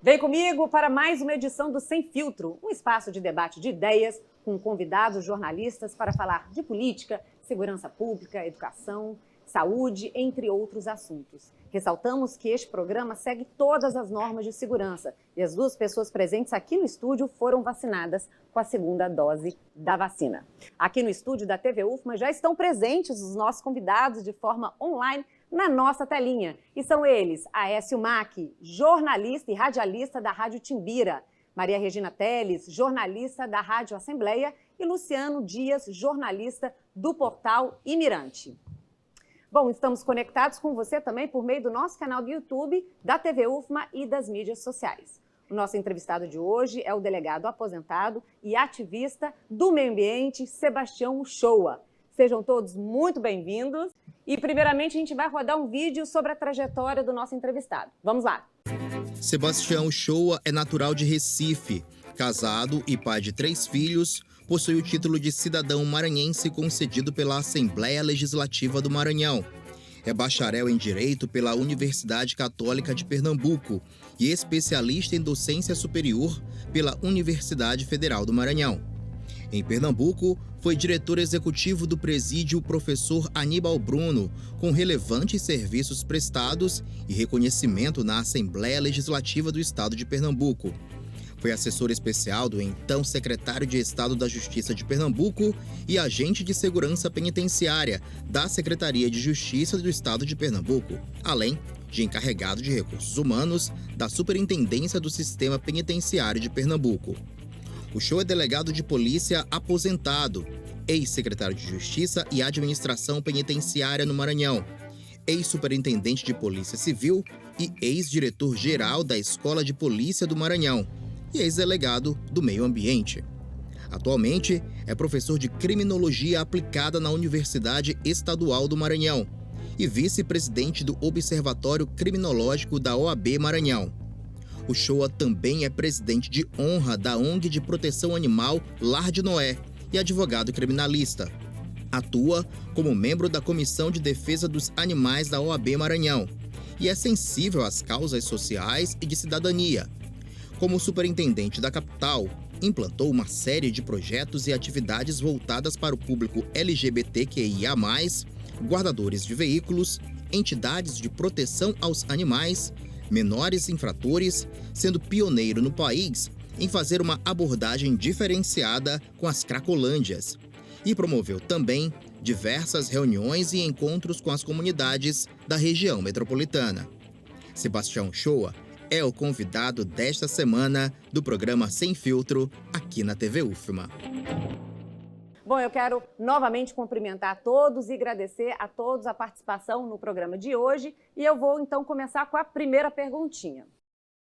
Vem comigo para mais uma edição do Sem Filtro, um espaço de debate de ideias com convidados jornalistas para falar de política, segurança pública, educação, saúde, entre outros assuntos. Ressaltamos que este programa segue todas as normas de segurança e as duas pessoas presentes aqui no estúdio foram vacinadas com a segunda dose da vacina. Aqui no estúdio da TV UFMA já estão presentes os nossos convidados de forma online na nossa telinha. E são eles, Aécio Mack, jornalista e radialista da Rádio Timbira, Maria Regina Teles, jornalista da Rádio Assembleia, e Luciano Dias, jornalista do portal Imirante. Bom, estamos conectados com você também por meio do nosso canal do YouTube, da TV UFMA e das mídias sociais. O nosso entrevistado de hoje é o delegado aposentado e ativista do meio ambiente, Sebastião Uchoa. Sejam todos muito bem-vindos. E, primeiramente, a gente vai rodar um vídeo sobre a trajetória do nosso entrevistado. Vamos lá. Sebastião Uchoa é natural de Recife. Casado e pai de 3 filhos, possui o título de cidadão maranhense concedido pela Assembleia Legislativa do Maranhão. É bacharel em Direito pela Universidade Católica de Pernambuco e especialista em docência superior pela Universidade Federal do Maranhão. Em Pernambuco, foi diretor executivo do presídio Professor Aníbal Bruno, com relevantes serviços prestados e reconhecimento na Assembleia Legislativa do Estado de Pernambuco. Foi assessor especial do então secretário de Estado da Justiça de Pernambuco e agente de segurança penitenciária da Secretaria de Justiça do Estado de Pernambuco, além de encarregado de recursos humanos da Superintendência do Sistema Penitenciário de Pernambuco. Uchoa é delegado de polícia aposentado, ex-secretário de Justiça e Administração Penitenciária no Maranhão, ex-superintendente de Polícia Civil e ex-diretor-geral da Escola de Polícia do Maranhão e ex-delegado do Meio Ambiente. Atualmente, é professor de Criminologia Aplicada na Universidade Estadual do Maranhão e vice-presidente do Observatório Criminológico da OAB Maranhão. Uchoa também é presidente de honra da ONG de proteção animal Lar de Noé e advogado criminalista. Atua como membro da Comissão de Defesa dos Animais da OAB Maranhão e é sensível às causas sociais e de cidadania. Como superintendente da capital, implantou uma série de projetos e atividades voltadas para o público LGBTQIA+, guardadores de veículos, entidades de proteção aos animais, menores infratores, sendo pioneiro no país em fazer uma abordagem diferenciada com as cracolândias. E promoveu também diversas reuniões e encontros com as comunidades da região metropolitana. Sebastião Uchoa é o convidado desta semana do programa Sem Filtro, aqui na TV UFMA. Bom, eu quero novamente cumprimentar a todos e agradecer a todos a participação no programa de hoje. E eu vou, então, começar com a primeira perguntinha.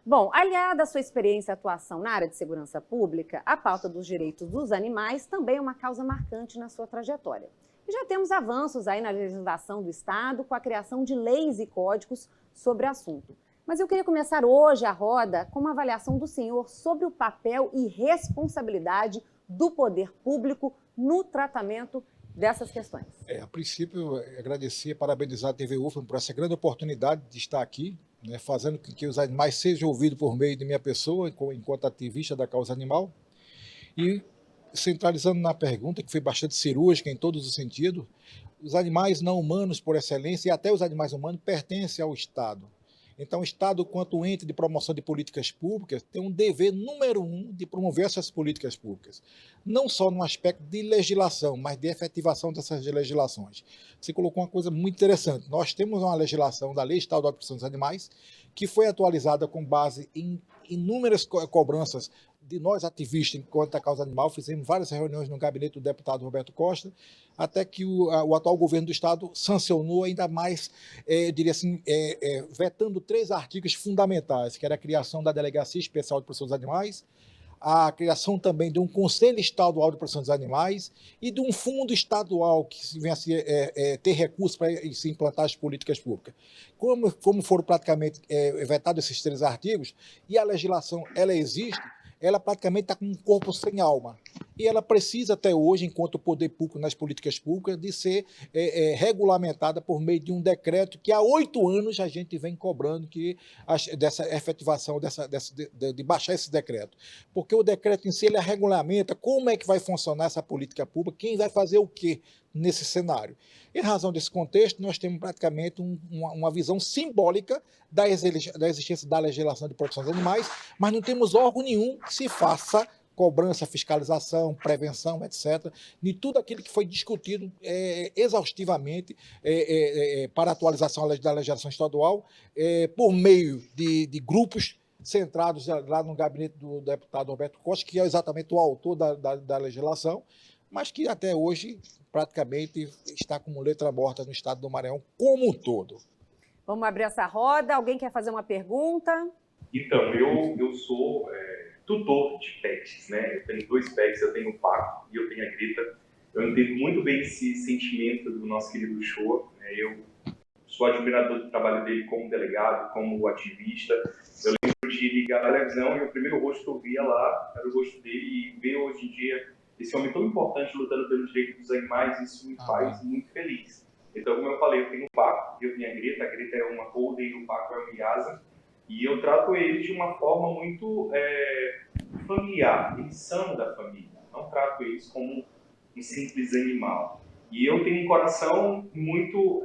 Bom, aliada à sua experiência e atuação na área de segurança pública, a pauta dos direitos dos animais também é uma causa marcante na sua trajetória. E já temos avanços aí na legislação do Estado com a criação de leis e códigos sobre o assunto. Mas eu queria começar hoje a roda com uma avaliação do senhor sobre o papel e responsabilidade do poder público no tratamento dessas questões. A princípio, agradecer e parabenizar a TV UFMA por essa grande oportunidade de estar aqui, né, fazendo com que os animais sejam ouvidos por meio de minha pessoa, enquanto ativista da causa animal. E centralizando na pergunta, que foi bastante cirúrgica em todos os sentidos, os animais não humanos, por excelência, e até os animais humanos, pertencem ao Estado. Então, o Estado, quanto ente de promoção de políticas públicas, tem um dever número 1 de promover essas políticas públicas. Não só no aspecto de legislação, mas de efetivação dessas legislações. Você colocou uma coisa muito interessante. Nós temos uma legislação da Lei Estadual de Proteção dos Animais, que foi atualizada com base em inúmeras cobranças de nós ativistas enquanto a causa animal. Fizemos várias reuniões no gabinete do deputado Roberto Costa, até que o atual governo do Estado sancionou ainda mais, eu diria assim, vetando 3 artigos fundamentais, que era a criação da Delegacia Especial de Proteção dos Animais, a criação também de um Conselho Estadual de Proteção dos Animais e de um fundo estadual que venha a ter recursos para se implantar as políticas públicas. Como foram praticamente vetados esses 3 artigos, e a legislação ela existe, ela praticamente está com um corpo sem alma. E ela precisa até hoje, enquanto poder público nas políticas públicas, de ser regulamentada por meio de um decreto que há 8 anos a gente vem cobrando dessa efetivação, de baixar esse decreto. Porque o decreto em si ele regulamenta como é que vai funcionar essa política pública, quem vai fazer o quê nesse cenário. Em razão desse contexto, nós temos praticamente uma visão simbólica da existência da legislação de proteção dos animais, mas não temos órgão nenhum que se faça cobrança, fiscalização, prevenção, etc., de tudo aquilo que foi discutido exaustivamente para a atualização da legislação estadual, por meio de grupos centrados lá no gabinete do deputado Roberto Costa, que é exatamente o autor da legislação, mas que até hoje praticamente está como letra morta no estado do Maranhão como um todo. Vamos abrir essa roda. Alguém quer fazer uma pergunta? Então, eu sou tutor de pets, né? Eu tenho 2 pets, eu tenho o Paco e eu tenho a Greta. Eu entendo muito bem esse sentimento do nosso querido Shoa, né? Eu sou admirador do trabalho dele como delegado, como ativista. Eu lembro de ligar a televisão e o primeiro rosto que eu via lá era o rosto dele, e ver hoje em dia esse homem tão importante lutando pelos direitos dos animais, isso me faz muito feliz. Então, como eu falei, eu tenho o Paco e eu tenho a Greta é uma Golden e o Paco é uma Lhasa, e eu trato eles de uma forma muito familiar, eles são da família, não trato eles como um simples animal. E eu tenho um coração muito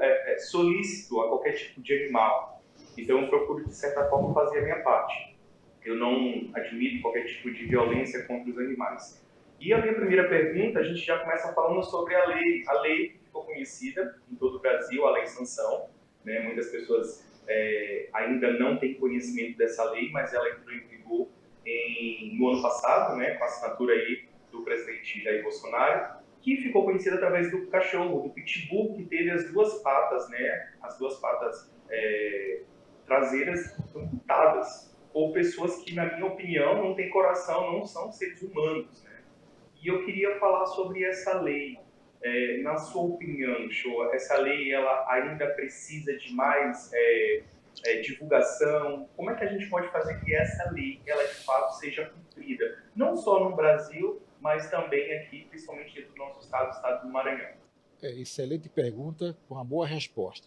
solícito a qualquer tipo de animal, então eu procuro, de certa forma, fazer a minha parte. Eu não admito qualquer tipo de violência contra os animais. E a minha primeira pergunta, a gente já começa falando sobre a lei. A lei que ficou conhecida em todo o Brasil, a Lei Sanção, né? Muitas pessoas ainda não têm conhecimento dessa lei, mas ela entrou em vigor no ano passado, né? Com a assinatura aí do presidente Jair Bolsonaro, que ficou conhecida através do cachorro, do pitbull, que teve as 2 patas, né? As 2 patas traseiras amputadas, por pessoas que, na minha opinião, não têm coração, não são seres humanos, né? E eu queria falar sobre essa lei. Na sua opinião, Shoa, essa lei ela ainda precisa de mais divulgação? Como é que a gente pode fazer que essa lei ela de fato seja cumprida? Não só no Brasil, mas também aqui, principalmente dentro do nosso estado, o estado do Maranhão. Excelente pergunta, com uma boa resposta.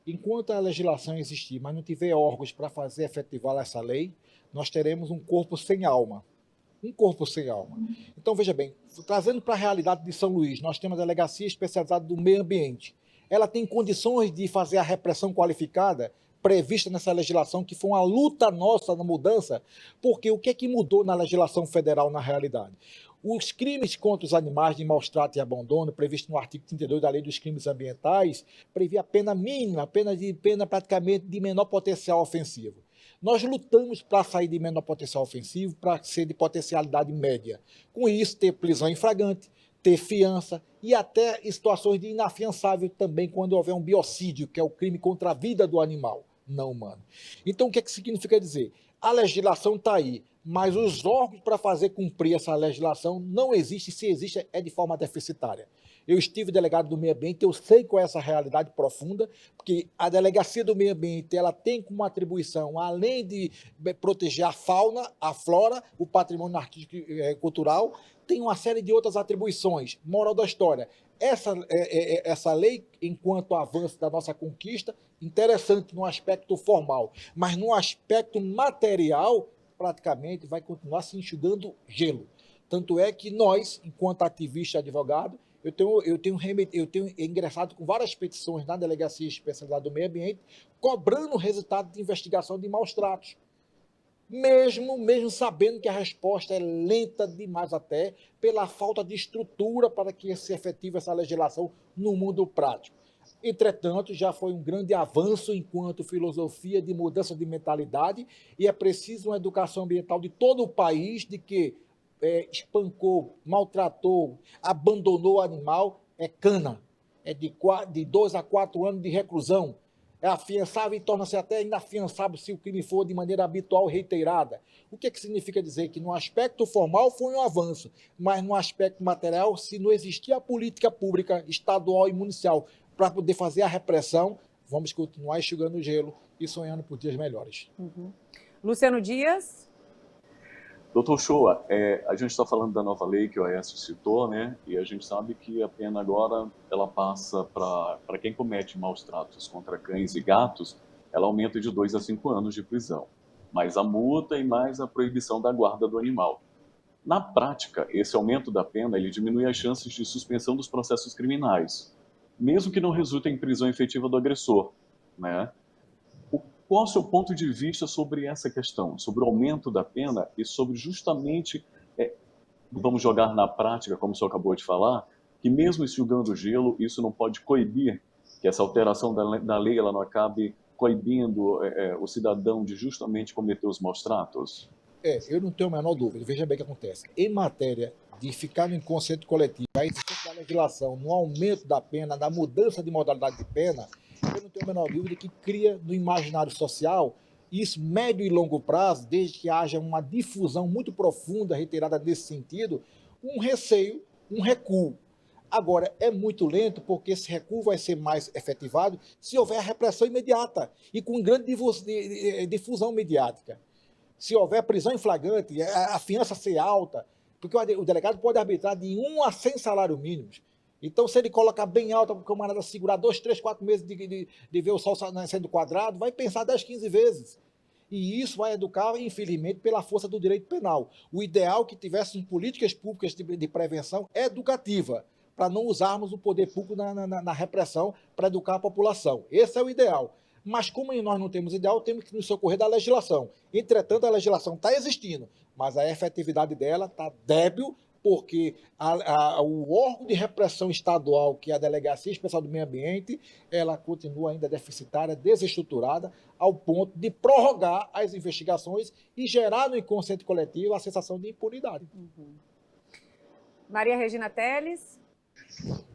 Enquanto a legislação existir, mas não tiver órgãos para fazer efetivar essa lei, nós teremos um corpo sem alma. Um corpo sem alma. Então, veja bem, trazendo para a realidade de São Luís, nós temos a Delegacia Especializada do Meio Ambiente. Ela tem condições de fazer a repressão qualificada prevista nessa legislação, que foi uma luta nossa na mudança, porque o que é que mudou na legislação federal na realidade? Os crimes contra os animais de maus trato e abandono, previsto no artigo 32 da Lei dos Crimes Ambientais, previa a pena mínima, pena praticamente de menor potencial ofensivo. Nós lutamos para sair de menor potencial ofensivo para ser de potencialidade média. Com isso, ter prisão em flagrante, ter fiança e até situações de inafiançável também quando houver um biocídio, que é o crime contra a vida do animal não humano. Então, o que significa dizer? A legislação está aí, mas os órgãos para fazer cumprir essa legislação não existem, se existe é de forma deficitária. Eu estive delegado do meio ambiente, eu sei qual é essa realidade profunda, porque a Delegacia do Meio Ambiente ela tem como atribuição, além de proteger a fauna, a flora, o patrimônio artístico e cultural, tem uma série de outras atribuições. Moral da história, essa lei, enquanto avanço da nossa conquista, interessante no aspecto formal, mas no aspecto material, praticamente vai continuar se enxugando gelo. Tanto é que nós, enquanto ativista e advogado, eu tenho ingressado com várias petições na Delegacia Especializada do Meio Ambiente, cobrando o resultado de investigação de maus tratos. Mesmo sabendo que a resposta é lenta demais até, pela falta de estrutura para que se efetive essa legislação no mundo prático. Entretanto, já foi um grande avanço enquanto filosofia de mudança de mentalidade e é preciso uma educação ambiental de todo o país de que espancou, maltratou, abandonou o animal, é cana. É de 2 a 4 anos de reclusão. É afiançável e torna-se até inafiançável se o crime for de maneira habitual e reiterada. O que significa dizer? Que no aspecto formal foi um avanço, mas no aspecto material, se não existir a política pública estadual e municipal para poder fazer a repressão, vamos continuar enxugando o gelo e sonhando por dias melhores. Luciano Dias. Doutor Shoa, a gente está falando da nova lei que o Aécio citou, né? E a gente sabe que a pena agora ela passa para quem comete maus tratos contra cães e gatos, ela aumenta de 2 a 5 anos de prisão, mais a multa e mais a proibição da guarda do animal. Na prática, esse aumento da pena ele diminui as chances de suspensão dos processos criminais, mesmo que não resulte em prisão efetiva do agressor, né? Qual é o seu ponto de vista sobre essa questão, sobre o aumento da pena e sobre justamente, vamos jogar na prática, como o senhor acabou de falar, que mesmo enxugando o gelo, isso não pode coibir, que essa alteração da lei ela não acabe coibindo o cidadão de justamente cometer os maus tratos? Eu não tenho a menor dúvida. Veja bem o que acontece. Em matéria de ficar no inconsciente coletivo, a existência da legislação, no aumento da pena, na mudança de modalidade de pena, eu não tenho a menor dúvida que cria no imaginário social, isso médio e longo prazo, desde que haja uma difusão muito profunda, reiterada nesse sentido, um receio, um recuo. Agora, é muito lento, porque esse recuo vai ser mais efetivado se houver a repressão imediata e com grande difusão mediática. Se houver prisão em flagrante, a fiança ser alta, porque o delegado pode arbitrar de 1 a 100 salários mínimos. Então, se ele colocar bem alta para o camarada segurar 2, 3, 4 meses de ver o sol sendo quadrado, vai pensar 10, 15 vezes. E isso vai educar, infelizmente, pela força do direito penal. O ideal é que tivéssemos políticas públicas de prevenção educativa, para não usarmos o poder público na repressão para educar a população. Esse é o ideal. Mas como nós não temos ideal, temos que nos socorrer da legislação. Entretanto, a legislação está existindo, mas a efetividade dela está débil, porque o órgão de repressão estadual, que é a Delegacia Especial do Meio Ambiente, ela continua ainda deficitária, desestruturada, ao ponto de prorrogar as investigações e gerar no inconsciente coletivo a sensação de impunidade. Maria Regina Teles.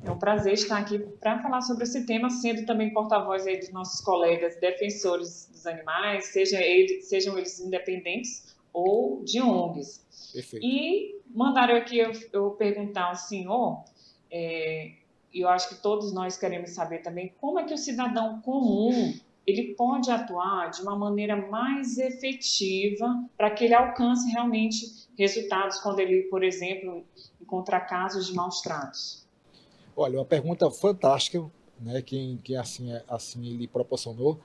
É um prazer estar aqui para falar sobre esse tema, sendo também porta-voz aí dos nossos colegas defensores dos animais, sejam eles independentes ou de ONGs. Perfeito. E mandaram aqui eu perguntar ao senhor, eu acho que todos nós queremos saber também, como é que o cidadão comum ele pode atuar de uma maneira mais efetiva para que ele alcance realmente resultados quando ele, por exemplo, encontrar casos de maus tratos? Olha, uma pergunta fantástica, né, que assim ele proporcionou,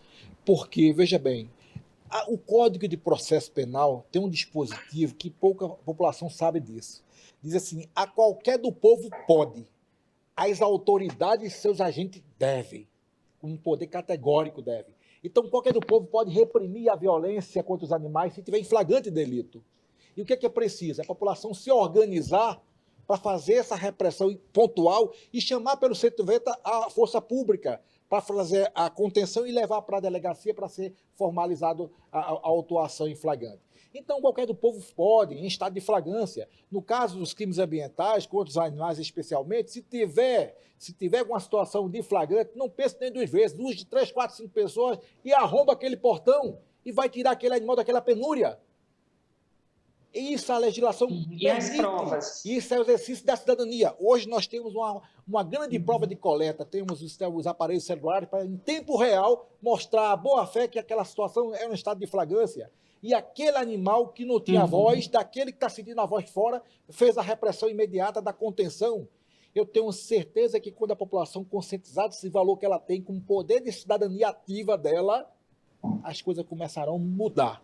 porque, veja bem, o Código de Processo Penal tem um dispositivo que pouca população sabe disso. Diz assim, a qualquer do povo pode, as autoridades e seus agentes devem, com um poder categórico devem. Então, qualquer do povo pode reprimir a violência contra os animais se tiver em flagrante delito. E o que é preciso? A população se organizar para fazer essa repressão pontual e chamar pelo 190 a força pública para fazer a contenção e levar para a delegacia para ser formalizado a autuação em flagrante. Então, qualquer do povo pode, em estado de flagrância. No caso dos crimes ambientais, contra os animais especialmente, se tiver alguma situação de flagrante, não pense nem 2 vezes, 2, 3, 4, 5 pessoas e arromba aquele portão e vai tirar aquele animal daquela penúria. Isso a legislação permite. E as provas? Isso é o exercício da cidadania. Hoje nós temos uma grande prova de coleta, temos os aparelhos celulares para, em tempo real, mostrar a boa-fé que aquela situação é um estado de flagrância. E aquele animal que não tinha voz, daquele que está sentindo a voz fora, fez a repressão imediata da contenção. Eu tenho certeza que quando a população conscientizar desse valor que ela tem, com o poder de cidadania ativa dela, as coisas começarão a mudar.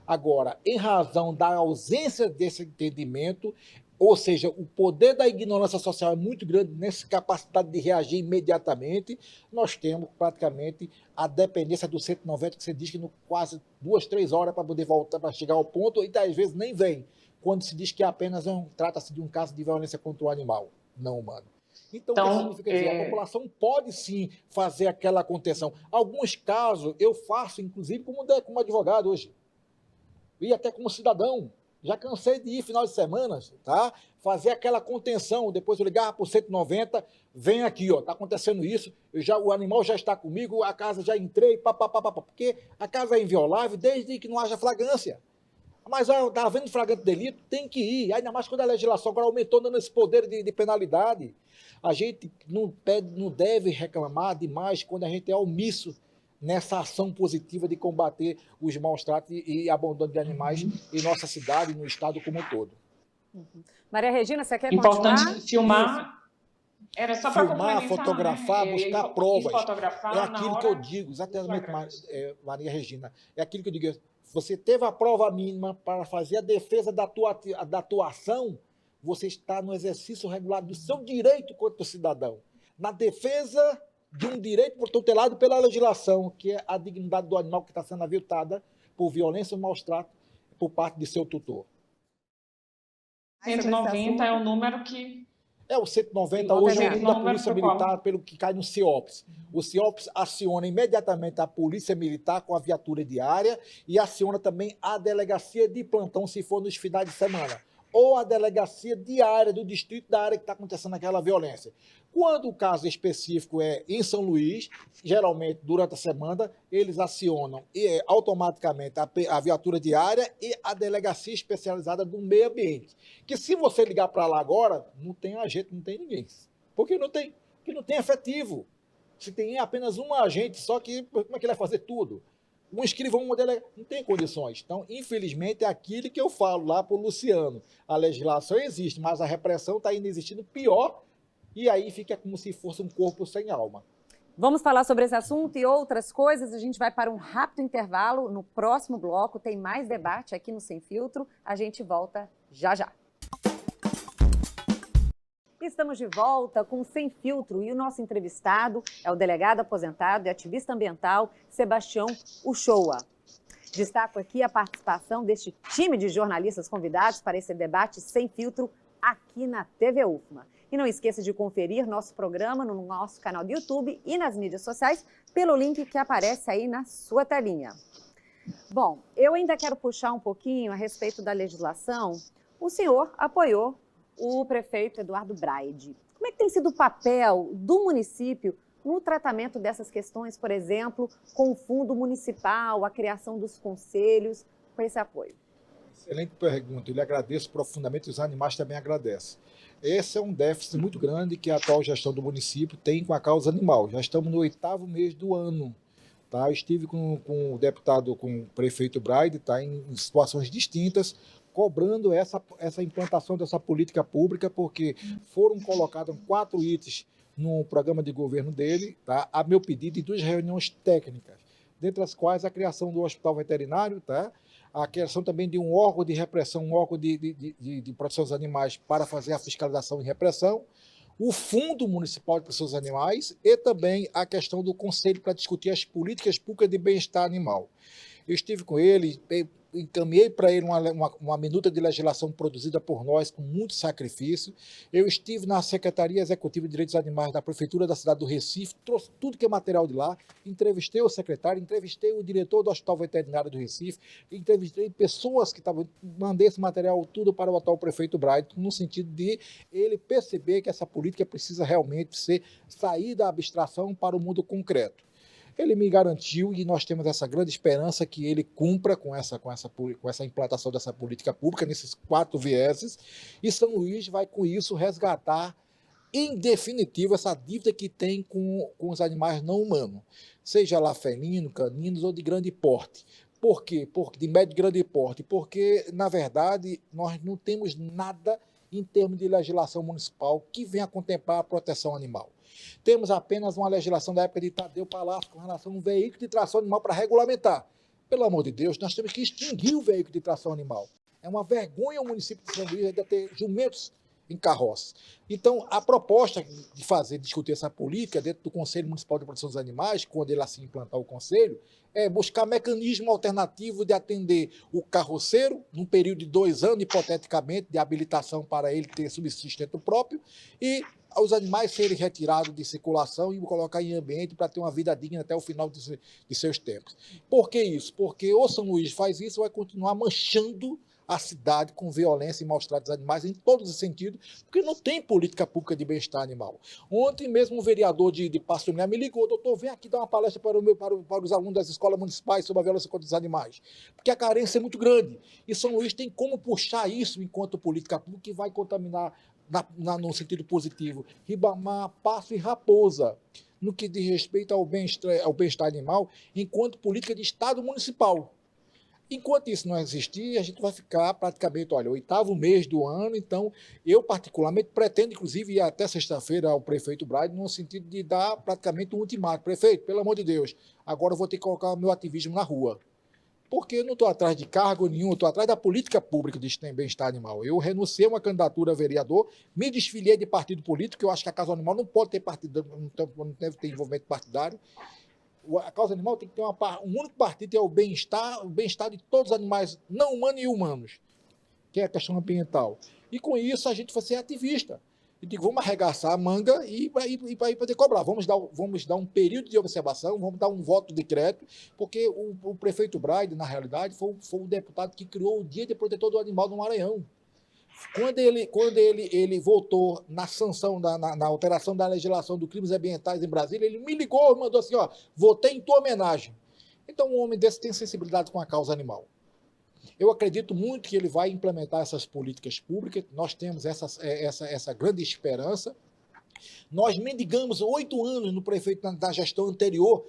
Agora, em razão da ausência desse entendimento, ou seja, o poder da ignorância social é muito grande nessa capacidade de reagir imediatamente, nós temos praticamente a dependência do 190, que você diz que no quase 2, 3 horas para poder voltar, para chegar ao ponto, e às vezes nem vem, quando se diz que apenas trata-se de um caso de violência contra o animal não humano. Então, o que significa dizer? A população pode sim fazer aquela contenção. Alguns casos eu faço, inclusive, como advogado hoje. E até como cidadão, já cansei de ir final de semana, tá? Fazer aquela contenção, depois eu ligava para o 190, vem aqui, ó, tá acontecendo isso, o animal já está comigo, a casa já entrei, porque a casa é inviolável desde que não haja flagrância. Mas está havendo flagrante delito, tem que ir, ainda mais quando a legislação agora aumentou dando esse poder de penalidade. A gente não deve reclamar demais quando a gente é omisso nessa ação positiva de combater os maus tratos e abandono de animais em nossa cidade e no estado como um todo. Maria Regina, você quer Importante continuar? filmar. Era só para Filmar, complementar, fotografar, né? buscar provas. Fotografar É aquilo que eu digo, exatamente, Maria Regina. É aquilo que eu digo. Você teve a prova mínima para fazer a defesa da atuação, você está no exercício regular do seu direito quanto cidadão. Na defesa de um direito tutelado pela legislação, que é a dignidade do animal que está sendo aviltada por violência ou maus tratos por parte de seu tutor. 190 é o número que... É, o 190 hoje é o número da Polícia Militar, pelo que cai no CIOPS. O CIOPS aciona imediatamente a Polícia Militar com a viatura diária e aciona também a delegacia de plantão, se for nos finais de semana, ou a delegacia diária do distrito da área que está acontecendo aquela violência. Quando o caso específico é em São Luís, geralmente durante a semana, eles acionam automaticamente a viatura diária e a delegacia especializada do meio ambiente. Que se você ligar para lá agora, não tem agente, não tem ninguém. Porque não tem efetivo. Se tem apenas um agente, só que como é que ele vai fazer tudo? Um escrivão, uma delegada, não tem condições. Então, infelizmente, é aquilo que eu falo lá para o Luciano. A legislação existe, mas a repressão está ainda existindo pior, e aí fica como se fosse um corpo sem alma. Vamos falar sobre esse assunto e outras coisas. A gente vai para um rápido intervalo. No próximo bloco tem mais debate aqui no Sem Filtro. A gente volta já já. Estamos de volta com o Sem Filtro e o nosso entrevistado é o delegado aposentado e ativista ambiental Sebastião Uchoa. Destaco aqui a participação deste time de jornalistas convidados para esse debate Sem Filtro aqui na TV UFMA. E não esqueça de conferir nosso programa no nosso canal do YouTube e nas mídias sociais pelo link que aparece aí na sua telinha. Bom, eu ainda quero puxar um pouquinho a respeito da legislação. O senhor apoiou o prefeito Eduardo Braide. Como é que tem sido o papel do município no tratamento dessas questões, por exemplo, com o fundo municipal, a criação dos conselhos, com esse apoio? Excelente pergunta, eu lhe agradeço profundamente, os animais também agradecem. Esse é um déficit muito grande que a atual gestão do município tem com a causa animal. Já estamos no 8º mês do ano. Tá? Eu estive com o deputado, com o prefeito Braide, tá? em situações distintas, cobrando essa implantação dessa política pública, porque foram colocados 4 itens no programa de governo dele, tá? A meu pedido, em 2 reuniões técnicas, dentre as quais a criação do hospital veterinário, tá? A criação também de um órgão de repressão, um órgão de proteção dos animais para fazer a fiscalização e repressão, o Fundo Municipal de Proteção dos Animais e também a questão do Conselho para discutir as políticas públicas de bem-estar animal. Eu estive com ele, encaminhei para ele uma minuta de legislação produzida por nós com muito sacrifício. Eu estive na Secretaria Executiva de Direitos Animais da Prefeitura da cidade do Recife, trouxe tudo que é material de lá, entrevistei o secretário, entrevistei o diretor do Hospital Veterinário do Recife, entrevistei pessoas que estavam, mandei esse material tudo para o atual prefeito Braide, no sentido de ele perceber que essa política precisa realmente sair da abstração para o mundo concreto. Ele me garantiu e nós temos essa grande esperança que ele cumpra com essa implantação dessa política pública, nesses 4 vieses, e São Luís vai, com isso, resgatar, em definitivo, essa dívida que tem com os animais não humanos, seja lá felino, caninos ou de grande porte. Por quê? De médio e grande porte. Porque, na verdade, nós não temos nada em termos de legislação municipal que venha contemplar a proteção animal. Temos apenas uma legislação da época de Tadeu Palácio com relação a um veículo de tração animal para regulamentar. Pelo amor de Deus, nós temos que extinguir o veículo de tração animal. É uma vergonha o município de São Luís ainda ter jumentos em carroça. Então, a proposta de discutir essa política dentro do Conselho Municipal de Proteção dos Animais, quando ele assim implantar o Conselho, é buscar mecanismo alternativo de atender o carroceiro, num período de 2 anos, hipoteticamente, de habilitação para ele ter subsistento próprio, e os animais serem retirados de circulação e colocar em ambiente para ter uma vida digna até o final de seus tempos. Por que isso? Porque o São Luís faz isso, vai continuar manchando a cidade com violência e maus tratos animais em todos os sentidos, porque não tem política pública de bem-estar animal. Ontem mesmo um vereador de Passo Milhar me ligou: doutor, vem aqui dar uma palestra para os alunos das escolas municipais sobre a violência contra os animais, porque a carência é muito grande, e São Luís tem como puxar isso enquanto política pública que vai contaminar no sentido positivo, Ribamar, Passo e Raposa, no que diz respeito ao bem-estar animal, enquanto política de Estado municipal. Enquanto isso não existir, a gente vai ficar praticamente, olha, 8º mês do ano, então eu particularmente pretendo, inclusive, ir até sexta-feira ao prefeito Braide, no sentido de dar praticamente um ultimato. Prefeito, pelo amor de Deus, agora eu vou ter que colocar o meu ativismo na rua. Porque eu não estou atrás de cargo nenhum, estou atrás da política pública de bem-estar animal. Eu renunciei a uma candidatura a vereador, me desfiliei de partido político, eu acho que a Causa Animal não pode ter partido, não deve ter envolvimento partidário. A Causa Animal tem que ter um único partido, que é o bem-estar de todos os animais, não humanos e humanos, que é a questão ambiental. E com isso a gente vai ser ativista. Eu digo, vamos arregaçar a manga e poder cobrar. Vamos dar um período de observação, vamos dar um voto de crédito, porque o prefeito Braide, na realidade, foi o deputado que criou o Dia de Protetor do Animal no Maranhão. Quando ele votou na sanção, na alteração da legislação dos crimes ambientais em Brasília, ele me ligou e mandou assim, ó, votei em tua homenagem. Então, um homem desse tem sensibilidade com a causa animal. Eu acredito muito que ele vai implementar essas políticas públicas, nós temos essa grande esperança. Nós mendigamos 8 anos no prefeito da gestão anterior,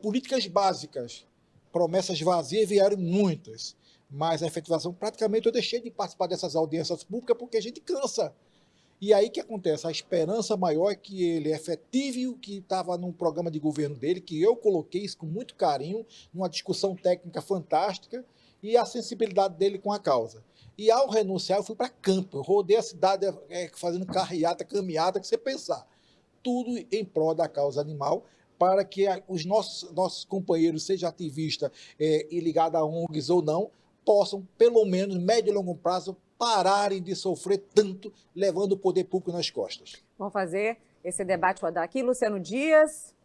políticas básicas, promessas vazias vieram muitas, mas a efetivação, praticamente eu deixei de participar dessas audiências públicas porque a gente cansa. E aí o que acontece? A esperança maior é que ele efetive o que estava no programa de governo dele, que eu coloquei isso com muito carinho, numa discussão técnica fantástica, e a sensibilidade dele com a causa. E ao renunciar, eu fui para campo, eu rodei a cidade fazendo carreata, caminhada, que você pensar. Tudo em prol da causa animal, para que os nossos companheiros, seja ativista e ligado a ONGs ou não, possam, pelo menos, médio e longo prazo, pararem de sofrer tanto, levando o poder público nas costas. Vamos fazer esse debate rodar aqui. Luciano Dias.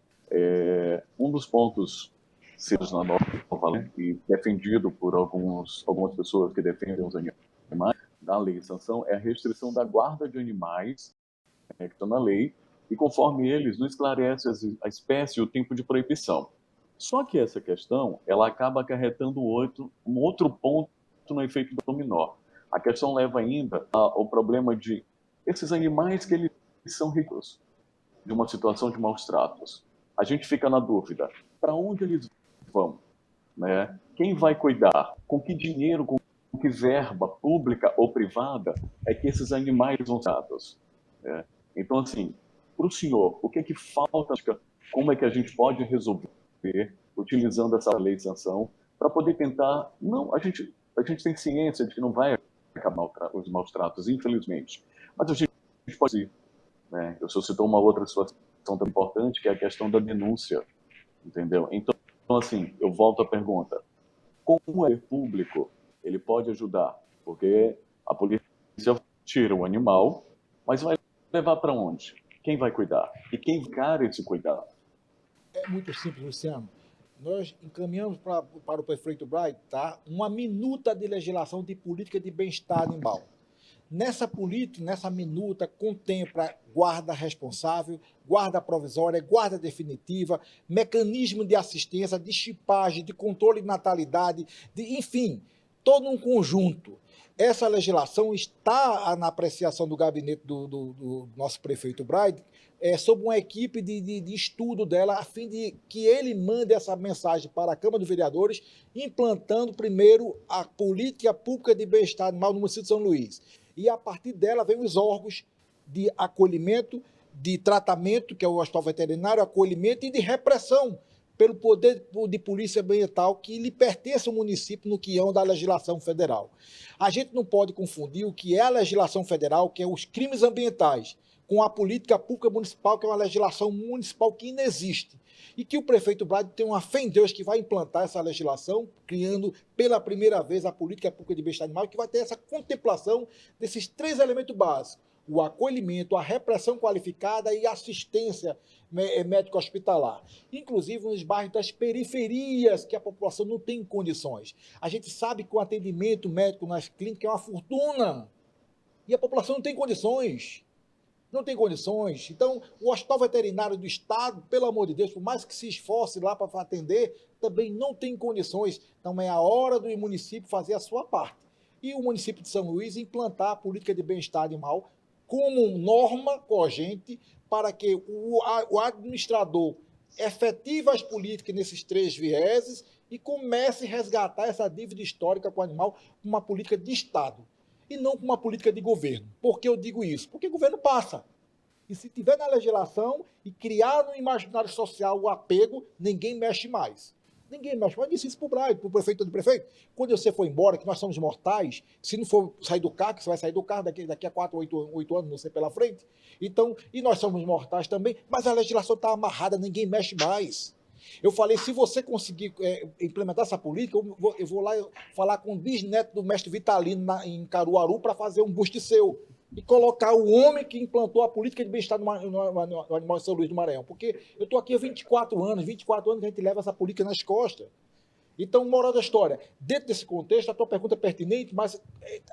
Um dos pontos citados na nova lei e defendido por algumas pessoas que defendem os animais, da lei de sanção, é a restrição da guarda de animais, que está na lei, e conforme eles não esclarece a espécie e o tempo de proibição. Só que essa questão, ela acaba acarretando um outro ponto no efeito dominó. A questão leva ainda ao problema de esses animais que eles são ricos, de uma situação de maus tratos. A gente fica na dúvida, para onde eles vão? Né? Quem vai cuidar? Com que dinheiro, com que verba pública ou privada é que esses animais vão ser dados? Né? Então, assim, para o senhor, o que é que falta? Como é que a gente pode resolver utilizando essa lei de sanção para poder tentar... Não, a gente tem ciência de que não vai acabar os maus tratos, infelizmente. Mas a gente pode ir. Né? O senhor citou uma outra situação tão importante, que é a questão da denúncia. Entendeu? Então, assim, eu volto à pergunta. Como o poder público ele pode ajudar? Porque a polícia tira o animal, mas vai levar para onde? Quem vai cuidar? E quem encara esse cuidado? É muito simples, Luciano. Nós encaminhamos para o prefeito Braide, tá, uma minuta de legislação de política de bem-estar animal. Nessa minuta contempla guarda responsável, guarda provisória, guarda definitiva, mecanismo de assistência, de chipagem, de controle de natalidade, enfim, todo um conjunto. Essa legislação está na apreciação do gabinete do nosso prefeito Braide, sob uma equipe de estudo dela, a fim de que ele mande essa mensagem para a Câmara dos Vereadores, implantando primeiro a política pública de bem-estar animal no município de São Luís. E a partir dela vem os órgãos de acolhimento, de tratamento, que é o hospital veterinário, acolhimento e de repressão pelo poder de polícia ambiental que lhe pertence ao município no quião da legislação federal. A gente não pode confundir o que é a legislação federal, que é os crimes ambientais, com a política pública municipal, que é uma legislação municipal que inexiste. E que o prefeito Braide tem uma fé em Deus que vai implantar essa legislação, criando pela primeira vez a política pública de bem-estar animal, que vai ter essa contemplação desses 3 elementos básicos: o acolhimento, a repressão qualificada e a assistência médico-hospitalar. Inclusive nos bairros das periferias, que a população não tem condições. A gente sabe que o atendimento médico nas clínicas é uma fortuna. E a população não tem condições. Não tem condições. Então, o Hospital Veterinário do Estado, pelo amor de Deus, por mais que se esforce lá para atender, também não tem condições. Então, é a hora do município fazer a sua parte. E o município de São Luís implantar a política de bem-estar animal como norma cogente para que o administrador efetive as políticas nesses 3 vieses e comece a resgatar essa dívida histórica com o animal com uma política de Estado e não com uma política de governo. Por que eu digo isso? Porque o governo passa. E se tiver na legislação e criar no imaginário social o apego, ninguém mexe mais. Ninguém mexe mais. Eu disse isso para o prefeito do prefeito. Quando você for embora, que nós somos mortais, se não for sair do carro, que você vai sair do carro daqui a 4, 8 anos, não sei, pela frente. Então, e nós somos mortais também, mas a legislação está amarrada, ninguém mexe mais. Eu falei, se você conseguir implementar essa política, eu vou lá falar com o bisneto do mestre Vitalino em Caruaru para fazer um buste seu e colocar o homem que implantou a política de bem-estar no animal em São Luís do Maranhão. Porque eu estou aqui há 24 anos que a gente leva essa política nas costas. Então, moral da história, dentro desse contexto, a tua pergunta é pertinente, mas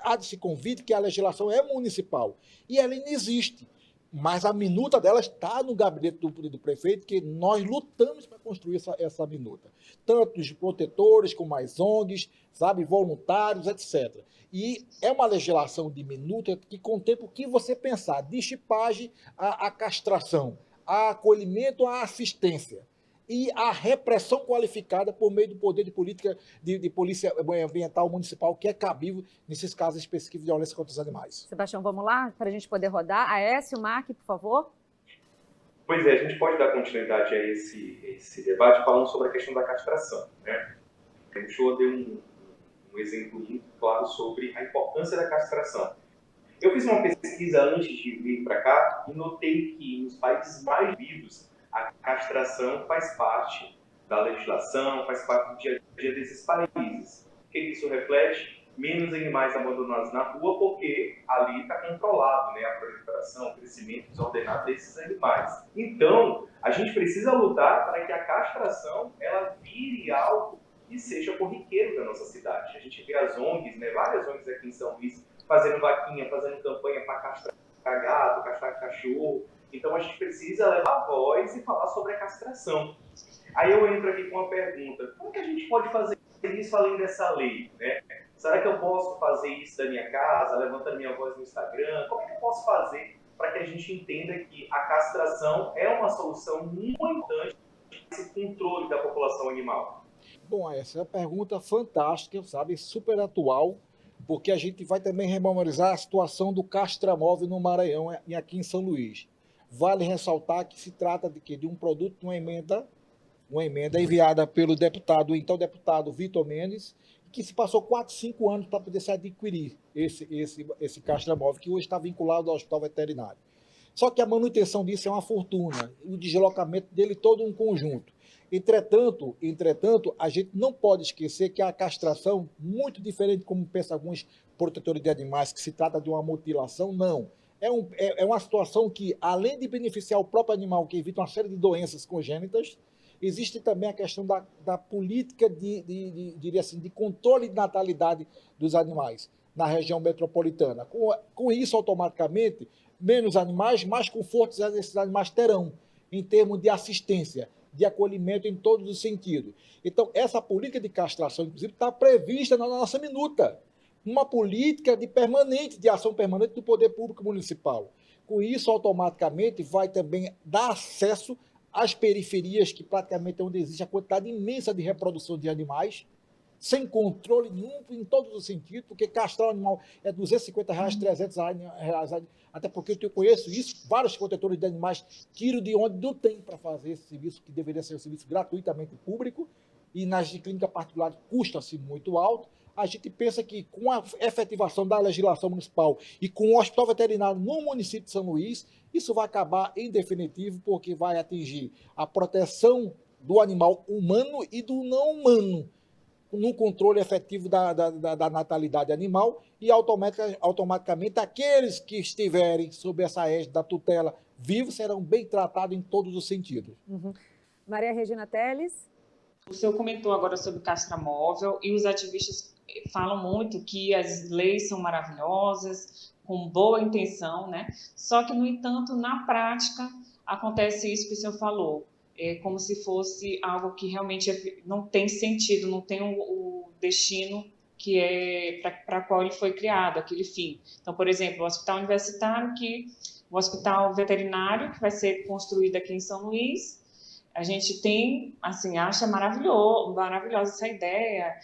há de se convite que a legislação é municipal e ela ainda existe. Mas a minuta dela está no gabinete do prefeito, que nós lutamos para construir essa minuta. Tanto os protetores, como as ONGs, sabe, voluntários, etc. E é uma legislação de minuta que contempla o que você pensar, de chipagem à castração, a acolhimento à assistência e a repressão qualificada por meio do poder de política de polícia ambiental municipal, que é cabível nesses casos específicos de violência contra os animais. Sebastião, vamos lá, para a gente poder rodar. Aécio, Mark, por favor. Pois é, a gente pode dar continuidade a esse debate falando sobre a questão da castração, né? O Shoa deu um exemplo muito claro sobre a importância da castração. Eu fiz uma pesquisa antes de vir para cá e notei que nos países mais vivos a castração faz parte da legislação, faz parte do dia a dia desses países. O que isso reflete? Menos animais abandonados na rua, porque ali está controlado, né, a proliferação, o crescimento desordenado desses animais. Então, a gente precisa lutar para que a castração ela vire algo que seja corriqueiro da nossa cidade. A gente vê as ONGs, né, várias ONGs aqui em São Luís, fazendo vaquinha, fazendo campanha para castrar gato, castrar cachorro. Então, a gente precisa levar a voz e falar sobre a castração. Aí eu entro aqui com uma pergunta. Como que a gente pode fazer isso além dessa lei, né? Será que eu posso fazer isso da minha casa, levantando minha voz no Instagram? Como é que eu posso fazer para que a gente entenda que a castração é uma solução muito importante para esse controle da população animal? Bom, essa é uma pergunta fantástica, sabe, super atual, porque a gente vai também rememorizar a situação do castramóvel no Maranhão e aqui em São Luís. Vale ressaltar que se trata de um produto de uma emenda enviada pelo então deputado Vitor Mendes, que se passou 4, 5 anos para poder se adquirir esse castramóvel, que hoje está vinculado ao hospital veterinário. Só que a manutenção disso é uma fortuna, e o deslocamento dele todo um conjunto. Entretanto, a gente não pode esquecer que a castração, muito diferente como pensam alguns protetores de animais, que se trata de uma mutilação, não. É uma situação que, além de beneficiar o próprio animal, que evita uma série de doenças congênitas, existe também a questão da política diria assim, de controle de natalidade dos animais na região metropolitana. Com isso, automaticamente, menos animais, mais confortos esses animais terão, em termos de assistência, de acolhimento em todos os sentidos. Então, essa política de castração, inclusive, está prevista na nossa minuta. Uma política de ação permanente do poder público municipal. Com isso, automaticamente, vai também dar acesso às periferias, que praticamente é onde existe a quantidade imensa de reprodução de animais, sem controle nenhum, em todos os sentidos, porque castrar um animal é R$250, R$300, até porque eu conheço isso, vários protetores de animais tiram de onde não tem para fazer esse serviço, que deveria ser um serviço gratuitamente público, e nas clínicas particulares custa-se muito alto. A gente pensa que com a efetivação da legislação municipal e com o hospital veterinário no município de São Luís, isso vai acabar em definitivo, porque vai atingir a proteção do animal humano e do não humano, no controle efetivo da natalidade animal, e automaticamente aqueles que estiverem sob essa égide da tutela vivos serão bem tratados em todos os sentidos. Uhum. Maria Regina Teles. O senhor comentou agora sobre castramóvel e os ativistas falam muito que as leis são maravilhosas, com boa intenção, né? Só que, no entanto, na prática, acontece isso que o senhor falou. É como se fosse algo que realmente não tem sentido, não tem o destino que é para a qual ele foi criado, aquele fim. Então, por exemplo, o hospital universitário, o hospital veterinário, que vai ser construído aqui em São Luís, a gente tem, assim, acha maravilhosa essa ideia.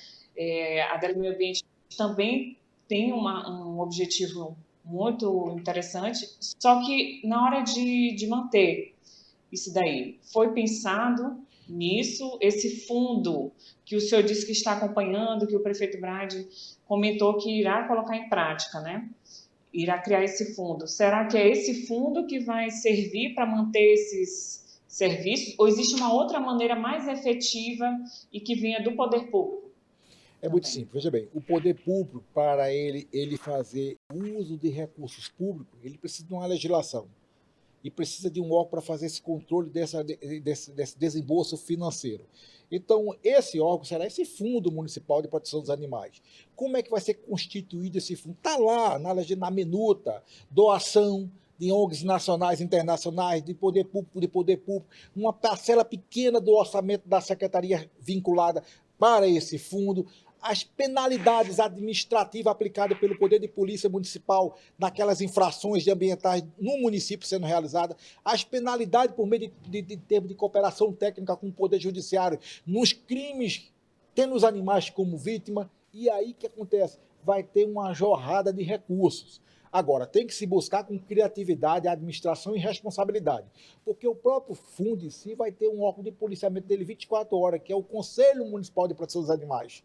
A Adega do Meio Ambiente também tem um objetivo muito interessante, só que na hora de manter isso daí, foi pensado nisso, esse fundo que o senhor disse que está acompanhando, que o prefeito Brade comentou que irá colocar em prática, né? Irá criar esse fundo. Será que é esse fundo que vai servir para manter esses serviços? Ou existe uma outra maneira mais efetiva e que venha do poder público? É muito simples, veja bem, o poder público, para ele fazer uso de recursos públicos, ele precisa de uma legislação e precisa de um órgão para fazer esse controle desse desembolso financeiro. Então, esse órgão será esse Fundo Municipal de Proteção dos Animais. Como é que vai ser constituído esse fundo? Está lá, na minuta, doação de ONGs nacionais e internacionais, de poder público, uma parcela pequena do orçamento da secretaria vinculada para esse fundo, as penalidades administrativas aplicadas pelo Poder de Polícia Municipal naquelas infrações ambientais no município sendo realizadas, as penalidades por meio de termo de cooperação técnica com o Poder Judiciário nos crimes tendo os animais como vítima, e aí o que acontece? Vai ter uma jorrada de recursos. Agora, tem que se buscar com criatividade, administração e responsabilidade, porque o próprio fundo em si vai ter um órgão de policiamento dele 24 horas, que é o Conselho Municipal de Proteção dos Animais.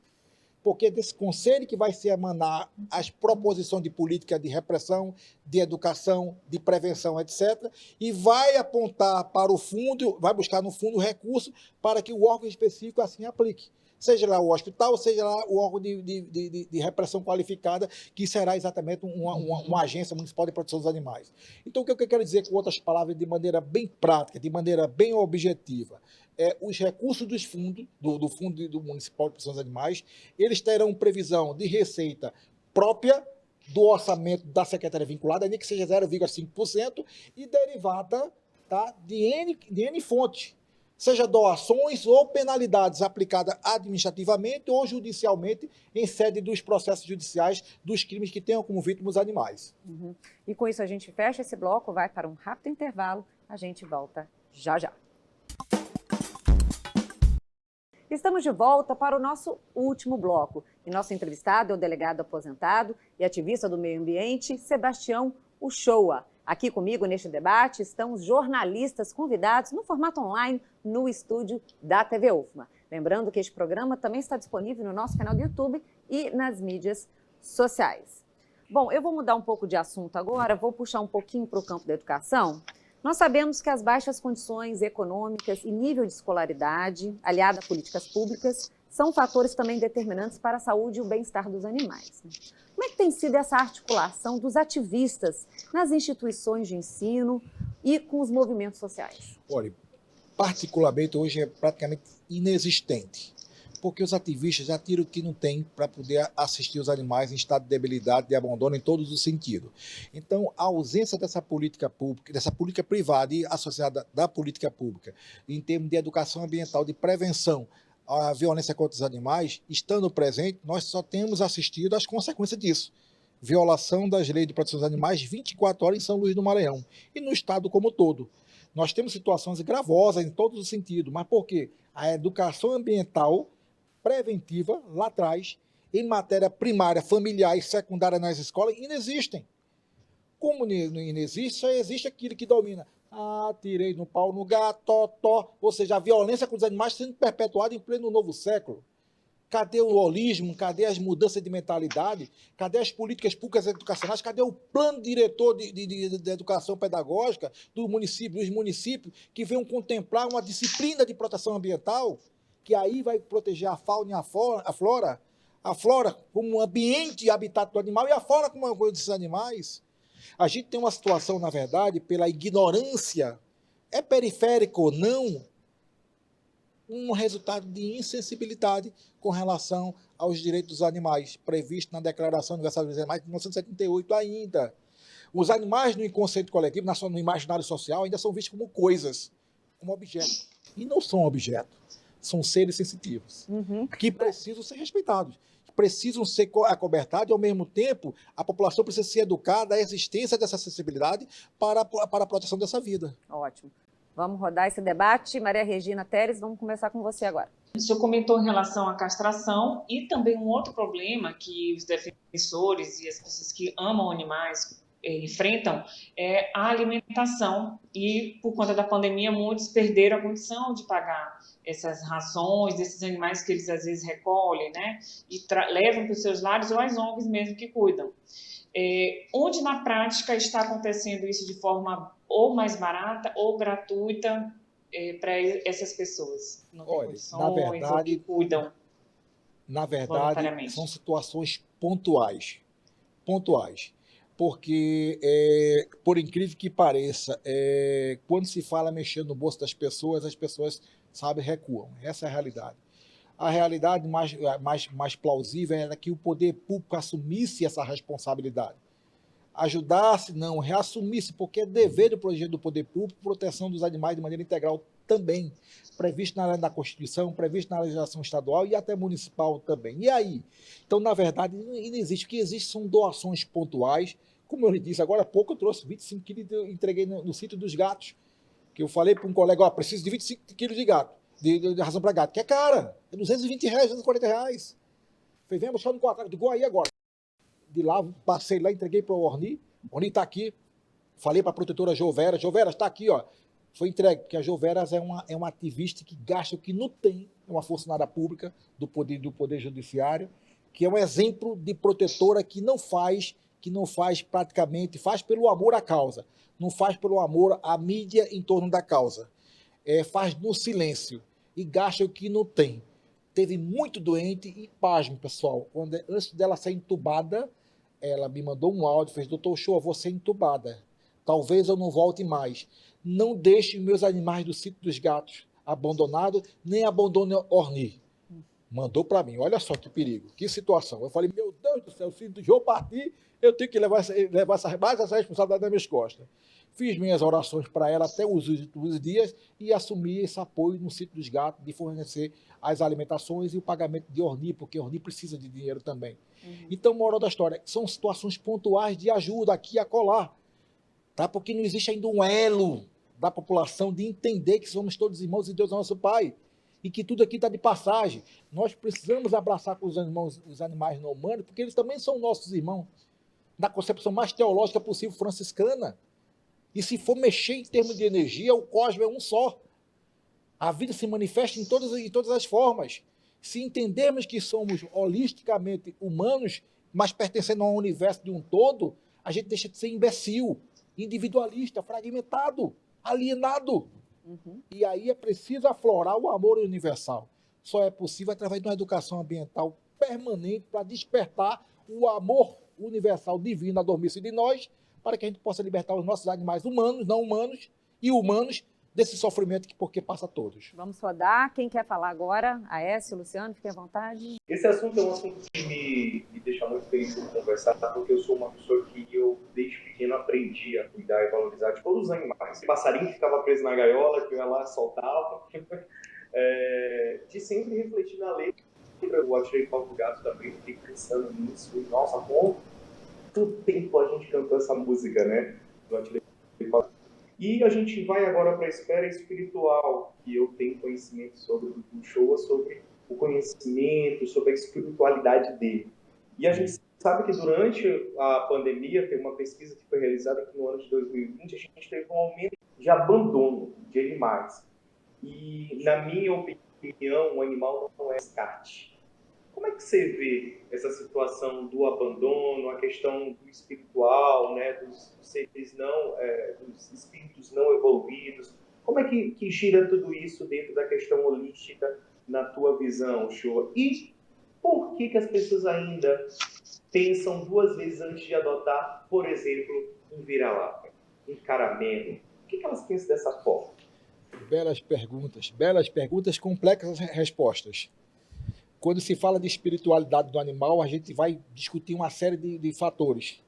Porque é desse conselho que vai se emanar as proposições de política de repressão, de educação, de prevenção, etc., e vai apontar para o fundo, vai buscar no fundo recursos para que o órgão específico assim aplique. Seja lá o hospital, seja lá o órgão de repressão qualificada, que será exatamente uma agência municipal de proteção dos animais. Então, o que eu quero dizer, com outras palavras, de maneira bem prática, de maneira bem objetiva, os recursos dos fundos, do Fundo Municipal de Proteção dos Animais, eles terão previsão de receita própria do orçamento da secretaria vinculada, nem que seja 0,5%, e derivada, tá, de N fontes, seja doações ou penalidades aplicadas administrativamente ou judicialmente em sede dos processos judiciais dos crimes que tenham como vítima os animais. Uhum. E com isso a gente fecha esse bloco, vai para um rápido intervalo, a gente volta já já. Estamos de volta para o nosso último bloco. E nosso entrevistado é o delegado aposentado e ativista do meio ambiente, Sebastião Uchoa. Aqui comigo neste debate estão os jornalistas convidados no formato online no estúdio da TV UFMA. Lembrando que este programa também está disponível no nosso canal do YouTube e nas mídias sociais. Bom, eu vou mudar um pouco de assunto agora, vou puxar um pouquinho para o campo da educação. Nós sabemos que as baixas condições econômicas e nível de escolaridade, aliada a políticas públicas, são fatores também determinantes para a saúde e o bem-estar dos animais. Como é que tem sido essa articulação dos ativistas nas instituições de ensino e com os movimentos sociais? Olha, particularmente hoje é praticamente inexistente, porque os ativistas já tiram o que não tem para poder assistir os animais em estado de debilidade, de abandono em todos os sentidos. Então, a ausência dessa política pública, dessa política privada e associada da política pública, em termos de educação ambiental, de prevenção à violência contra os animais, estando presente, nós só temos assistido às consequências disso. Violação das leis de proteção dos animais 24 horas em São Luís do Maranhão e no estado como um todo. Nós temos situações gravosas em todos os sentidos, mas por quê? A educação ambiental preventiva lá atrás, em matéria primária, familiar e secundária nas escolas, inexistem. Como não existe, só existe aquilo que domina. Tirei no pau no gato, ou seja, a violência com os animais sendo perpetuada em pleno novo século. Cadê o holismo? Cadê as mudanças de mentalidade? Cadê as políticas públicas educacionais? Cadê o plano diretor de educação pedagógica dos municípios que venham contemplar uma disciplina de proteção ambiental, que aí vai proteger a fauna e a flora como um ambiente e habitat do animal e a fauna como uma coisa desses animais. A gente tem uma situação, na verdade, pela ignorância, é periférico ou não, um resultado de insensibilidade com relação aos direitos dos animais, previsto na Declaração Universal dos Animais de 1978 ainda. Os animais no inconsciente coletivo, no imaginário social, ainda são vistos como coisas, como objetos. E não são objetos, são seres sensitivos, que precisam ser respeitados. precisam ser acobertados e, ao mesmo tempo, a população precisa ser educada à existência dessa acessibilidade para a proteção dessa vida. Ótimo. Vamos rodar esse debate. Maria Regina Teres, vamos começar com você agora. O senhor comentou em relação à castração e também um outro problema que os defensores e as pessoas que amam animais enfrentam é a alimentação, e por conta da pandemia muitos perderam a condição de pagar essas rações desses animais que eles às vezes recolhem, né, e levam para os seus lares, ou as ONGs mesmo que cuidam. Onde na prática está acontecendo isso de forma ou mais barata ou gratuita para essas pessoas? Não tem condições, na verdade, ou que cuidam voluntariamente. São situações pontuais, porque, por incrível que pareça, quando se fala mexendo no bolso das pessoas, as pessoas, sabe, recuam. Essa é a realidade. A realidade mais plausível era que o poder público assumisse essa responsabilidade. Ajudasse, não, reassumisse, porque é dever do poder público proteção dos animais de maneira integral também, previsto na lei da Constituição, previsto na legislação estadual e até municipal também. E aí? Então, na verdade, não existe. O que existe são doações pontuais. Como eu lhe disse, agora há pouco eu trouxe 25 quilos e entreguei no sítio dos gatos, que eu falei para um colega, preciso de 25 quilos de gato, de ração para gato, que é cara, é R$220, R$240. Falei, vem buscar no quarto, digo, aí agora. De lá, passei lá, entreguei para o Orni está aqui, falei para a protetora Joveras, está aqui, ó. Foi entregue, porque a Joveras é uma ativista que gasta o que não tem, é uma funcionária pública do Poder Judiciário, que é um exemplo de protetora que não faz praticamente, faz pelo amor à causa, não faz pelo amor à mídia em torno da causa, faz no silêncio e gasta o que não tem. Teve muito doente e, pasme, pessoal, antes dela ser entubada, ela me mandou um áudio, fez, doutor Shoa, vou ser entubada, talvez eu não volte mais. Não deixe meus animais do sítio dos gatos abandonados, nem abandone Orni. Mandou para mim, olha só que perigo, que situação. Eu falei, meu Deus do céu, se o João partir, eu tenho que levar essa responsabilidade nas minhas costas. Fiz minhas orações para ela até os dias e assumi esse apoio no sítio dos gatos de fornecer as alimentações e o pagamento de Orni, porque Orni precisa de dinheiro também. Então, moral da história, são situações pontuais de ajuda aqui e acolá, tá? Porque não existe ainda um elo da população de entender que somos todos irmãos e Deus é nosso Pai. E que tudo aqui está de passagem. Nós precisamos abraçar com os animais não humanos, porque eles também são nossos irmãos, na concepção mais teológica possível, franciscana. E se for mexer em termos de energia, o cosmos é um só. A vida se manifesta em todas as formas. Se entendermos que somos holisticamente humanos, mas pertencendo a um universo de um todo, a gente deixa de ser imbecil, individualista, fragmentado, alienado. E aí é preciso aflorar o amor universal. Só é possível através de uma educação ambiental permanente para despertar o amor universal divino a dormir-se de nós, para que a gente possa libertar os nossos animais humanos, não humanos e humanos desse sofrimento porque passa a todos. Vamos rodar. Quem quer falar agora? Aécio, Luciano, fiquem à vontade. Esse assunto é um assunto que me deixa muito feliz de conversar, porque eu sou uma pessoa que eu, desde pequeno, aprendi a cuidar e valorizar de todos os animais. O passarinho que ficava preso na gaiola, que eu ia lá e soltava, de sempre refletir na letra. Eu atirei Paulo do Gato também, fiquei pensando nisso, e nossa, quanto tempo a gente cantou essa música, né? Do Atirei Paulo. E a gente vai agora para a esfera espiritual, que eu tenho conhecimento sobre o Shoa, sobre o conhecimento, sobre a espiritualidade dele. E a gente sabe que durante a pandemia, tem uma pesquisa que foi realizada aqui no ano de 2020, a gente teve um aumento de abandono de animais. E, na minha opinião, o animal não é descarte. Como é que você vê essa situação do abandono, a questão do espiritual, né, dos seres não, dos espíritos não evoluídos? Como é que gira tudo isso dentro da questão holística na tua visão, Shoa? E por que as pessoas ainda pensam duas vezes antes de adotar, por exemplo, um vira-lata, um caramelo? Por que elas pensam dessa forma? Belas perguntas, complexas respostas. Quando se fala de espiritualidade do animal, a gente vai discutir uma série de fatores,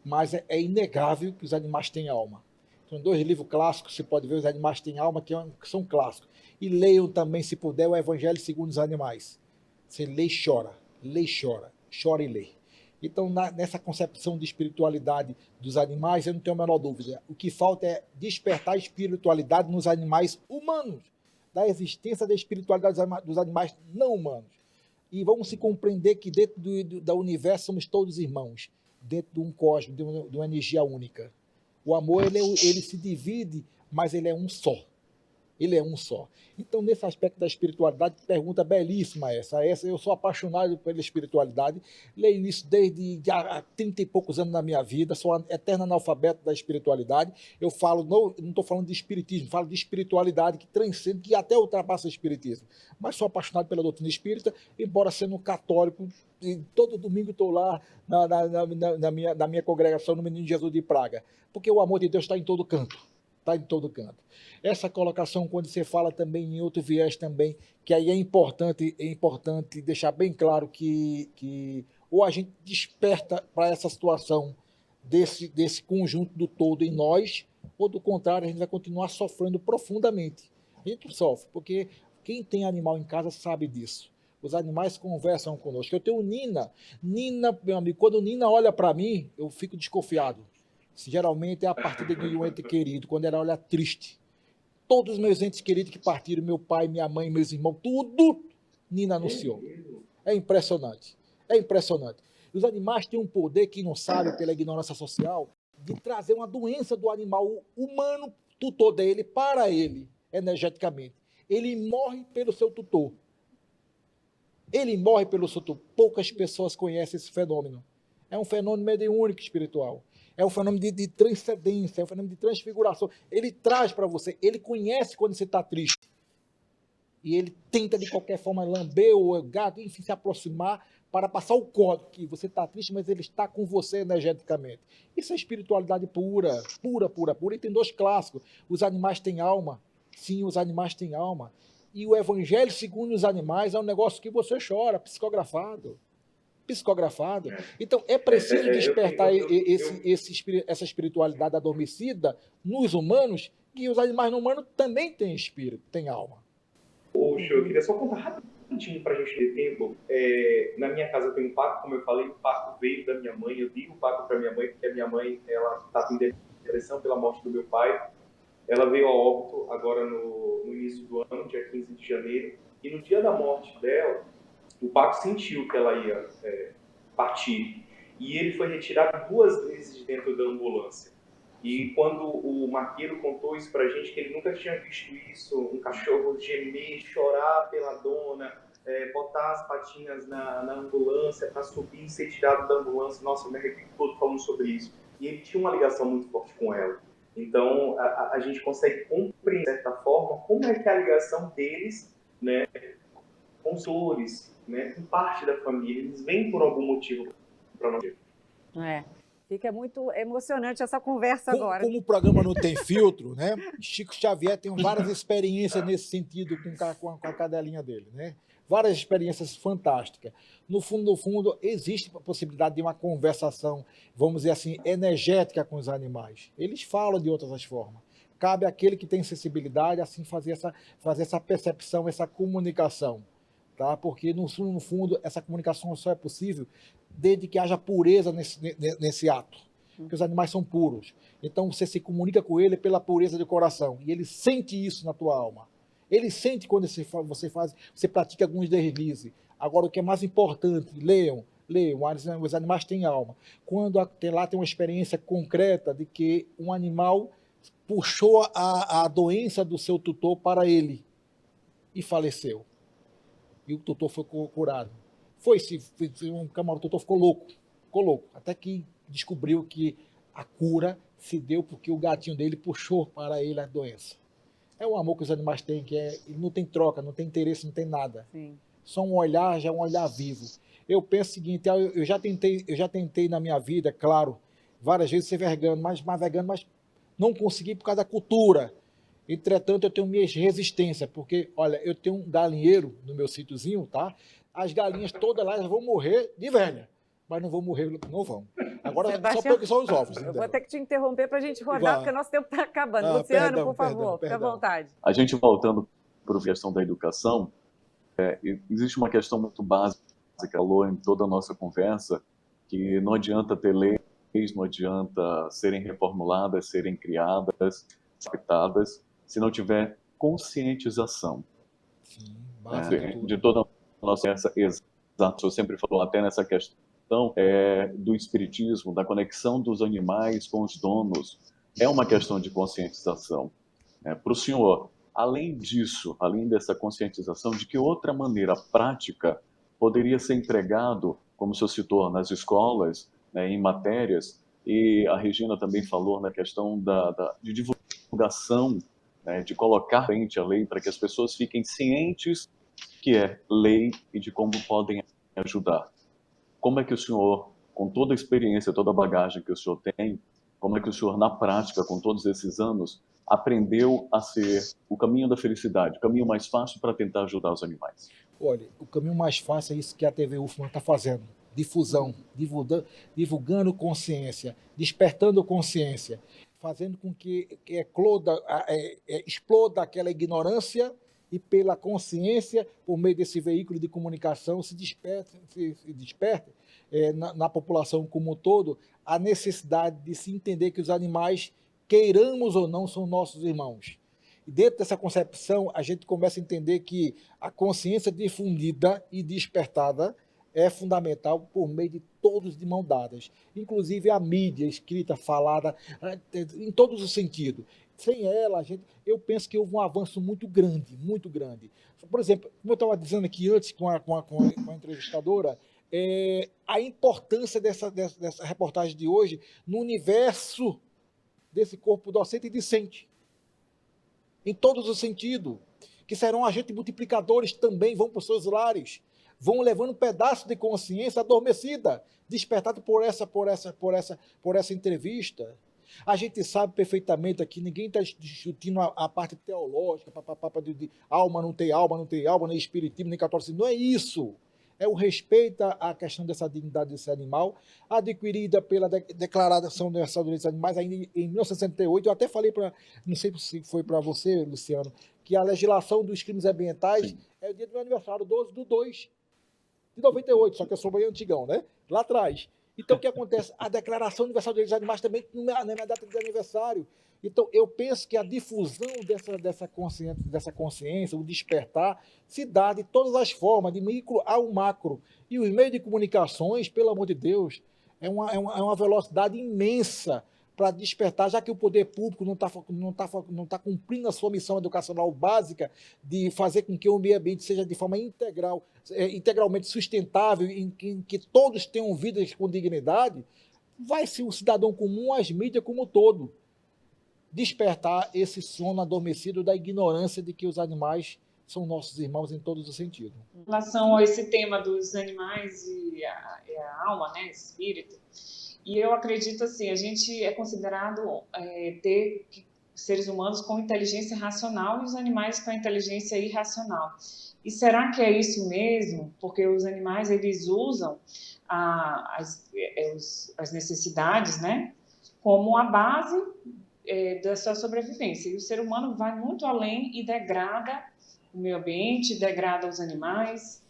mas é inegável que os animais têm alma. São 2 livros clássicos, você pode ver, Os Animais Têm Alma, que são clássicos. E leiam também, se puder, o Evangelho segundo os Animais. Você lê e chora. lê e chora, chora e lê. Então, nessa concepção de espiritualidade dos animais, eu não tenho a menor dúvida. O que falta é despertar a espiritualidade nos animais humanos, da existência da espiritualidade dos animais não humanos. E vamos se compreender que dentro do universo somos todos irmãos, dentro de um cosmos, de uma energia única. O amor, ele se divide, mas ele é um só. Ele é um só. Então, nesse aspecto da espiritualidade, pergunta belíssima essa. Eu sou apaixonado pela espiritualidade, leio isso desde há 30 e poucos anos na minha vida, sou eterno analfabeto da espiritualidade. Eu falo, não estou falando de espiritismo, falo de espiritualidade que transcende, que até ultrapassa o espiritismo. Mas sou apaixonado pela doutrina espírita, embora sendo um católico, e todo domingo estou lá na minha congregação no Menino Jesus de Praga, porque o amor de Deus está em todo canto. Está em todo canto. Essa colocação, quando você fala também em outro viés também, que aí é importante deixar bem claro que ou a gente desperta para essa situação desse conjunto do todo em nós, ou do contrário, a gente vai continuar sofrendo profundamente. A gente sofre, porque quem tem animal em casa sabe disso. Os animais conversam conosco. Eu tenho Nina, meu amigo, quando Nina olha para mim, eu fico desconfiado. Geralmente é a partida de um ente querido, quando ela olha triste. Todos os meus entes queridos que partiram, meu pai, minha mãe, meus irmãos, tudo, Nina anunciou. É impressionante. É impressionante. Os animais têm um poder que não sabe, pela ignorância social, de trazer uma doença do animal humano, tutor dele, para ele, energeticamente. Ele morre pelo seu tutor. Ele morre pelo seu tutor. Poucas pessoas conhecem esse fenômeno. É um fenômeno mediúnico espiritual. É um fenômeno de transcendência, é um fenômeno de transfiguração. Ele traz para você, ele conhece quando você está triste. E ele tenta, de qualquer forma, lamber o gato, enfim, se aproximar para passar o código, que você está triste, mas ele está com você energeticamente. Isso é espiritualidade pura, pura, pura, pura. E tem dois clássicos. Os animais têm alma. Sim, os animais têm alma. E o Evangelho segundo os animais é um negócio que você chora, psicografado. Então, é preciso despertar essa espiritualidade adormecida nos humanos, que os animais não humanos também têm espírito, têm alma. Poxa, eu queria só contar rapidinho para a gente ter tempo. Na minha casa eu tenho um pacto, como eu falei, o pacto veio da minha mãe, eu digo o pacto para minha mãe, porque a minha mãe está com depressão pela morte do meu pai. Ela veio a óbito agora no início do ano, dia 15 de janeiro, e no dia da morte dela, o Paco sentiu que ela ia partir. E ele foi retirado 2 vezes de dentro da ambulância. E quando o Marqueiro contou isso pra gente, que ele nunca tinha visto isso, um cachorro gemer, chorar pela dona, botar as patinhas na ambulância para subir e ser tirado da ambulância. Nossa, eu me arrepio todo falando sobre isso. E ele tinha uma ligação muito forte com ela. Então, a gente consegue compreender, de certa forma, como é que é a ligação deles, né, com os dores, né, com parte da família, eles vêm por algum motivo para nós. Fica muito emocionante essa conversa agora. Como o programa não tem filtro, né? Chico Xavier tem várias experiências nesse sentido com a cadelinha dele, né? Várias experiências fantásticas. No fundo, existe a possibilidade de uma conversação, vamos dizer assim, energética com os animais. Eles falam de outras formas. Cabe àquele que tem sensibilidade, assim, fazer essa percepção, essa comunicação. Tá? Porque, no fundo, essa comunicação só é possível desde que haja pureza nesse ato. Porque os animais são puros. Então, você se comunica com ele pela pureza do coração. E ele sente isso na tua alma. Ele sente quando você pratica alguns deslizes. Agora, o que é mais importante, leiam, os animais têm alma. Quando lá tem uma experiência concreta de que um animal puxou a doença do seu tutor para ele e faleceu. E o tutor foi curado. Um camarada, o tutor ficou louco, até que descobriu que a cura se deu porque o gatinho dele puxou para ele a doença. É o amor que os animais têm, não tem troca, não tem interesse, não tem nada. Sim. Só um olhar, já é um olhar vivo. Eu penso o seguinte, eu já tentei na minha vida, claro, várias vezes ser vegano, mas não consegui por causa da cultura. Entretanto, eu tenho minhas resistências, porque, olha, eu tenho um galinheiro no meu sítiozinho, tá? As galinhas todas lá vão morrer de velha, mas não vão morrer, não vão. Agora, Sebastião, só porque são os ovos. Eu vou ter que te interromper para a gente rodar, porque o nosso tempo está acabando. Luciano, por favor, fica à vontade. A gente voltando para a questão da educação, existe uma questão muito básica falou em toda a nossa conversa, que não adianta ter leis, não adianta serem reformuladas, serem criadas, adaptadas, se não tiver conscientização. Sim, basta de toda a nossa exato, eu sempre falo até nessa questão do espiritismo, da conexão dos animais com os donos, é uma questão de conscientização. Para o senhor, além disso, além dessa conscientização, de que outra maneira prática poderia ser empregado, como o senhor citou, nas escolas, em matérias, e a Regina também falou na questão de divulgação, de colocar frente à lei para que as pessoas fiquem cientes que é lei e de como podem ajudar. Como é que o senhor, com toda a experiência, toda a bagagem que o senhor tem, como é que o senhor, na prática, com todos esses anos, aprendeu a ser o caminho da felicidade, o caminho mais fácil para tentar ajudar os animais? Olha, o caminho mais fácil é isso que a TV UFMA está fazendo. Difusão, divulgando consciência, despertando consciência, fazendo com que exploda aquela ignorância e pela consciência, por meio desse veículo de comunicação, se desperte na população como um todo a necessidade de se entender que os animais, queiramos ou não, são nossos irmãos. E dentro dessa concepção, a gente começa a entender que a consciência difundida e despertada é fundamental por meio de todos de mão dadas, inclusive a mídia escrita, falada, em todos os sentidos. Sem ela, eu penso que houve um avanço muito grande, muito grande. Por exemplo, como eu estava dizendo aqui antes com a entrevistadora, a importância dessa reportagem de hoje no universo desse corpo docente e discente, em todos os sentidos, que serão agentes multiplicadores também, vão para os seus lares, vão levando um pedaço de consciência adormecida, despertado por essa entrevista. A gente sabe perfeitamente aqui, ninguém está discutindo a parte teológica, de alma, não tem alma, nem espiritismo, nem catolicismo, não é isso. É o respeito à questão dessa dignidade desse animal, adquirida pela Declaração Universal dos Direitos dos Animais, ainda em 1968. Eu até falei, não sei se foi para você, Luciano, que a legislação dos crimes ambientais é o dia do meu aniversário, 12/2 de 98, só que eu sou bem antigão, né? Lá atrás. Então, o que acontece? A Declaração Universal dos Direitos dos Animais também não é minha data de aniversário. Então, eu penso que a difusão dessa consciência, o despertar, se dá de todas as formas, de micro ao macro. E os meios de comunicações, pelo amor de Deus, é uma velocidade imensa para despertar, já que o poder público não está cumprindo a sua missão educacional básica de fazer com que o meio ambiente seja de forma integralmente sustentável, em que todos tenham vidas com dignidade, vai ser o cidadão comum, as mídias como um todo, despertar esse sono adormecido da ignorância de que os animais são nossos irmãos em todos os sentidos. Em relação a esse tema dos animais e a alma, né, espírito, e eu acredito assim, a gente é considerado ter seres humanos com inteligência racional e os animais com inteligência irracional. E será que é isso mesmo? Porque os animais, eles usam as necessidades, né, como a base da sua sobrevivência. E o ser humano vai muito além e degrada o meio ambiente, degrada os animais.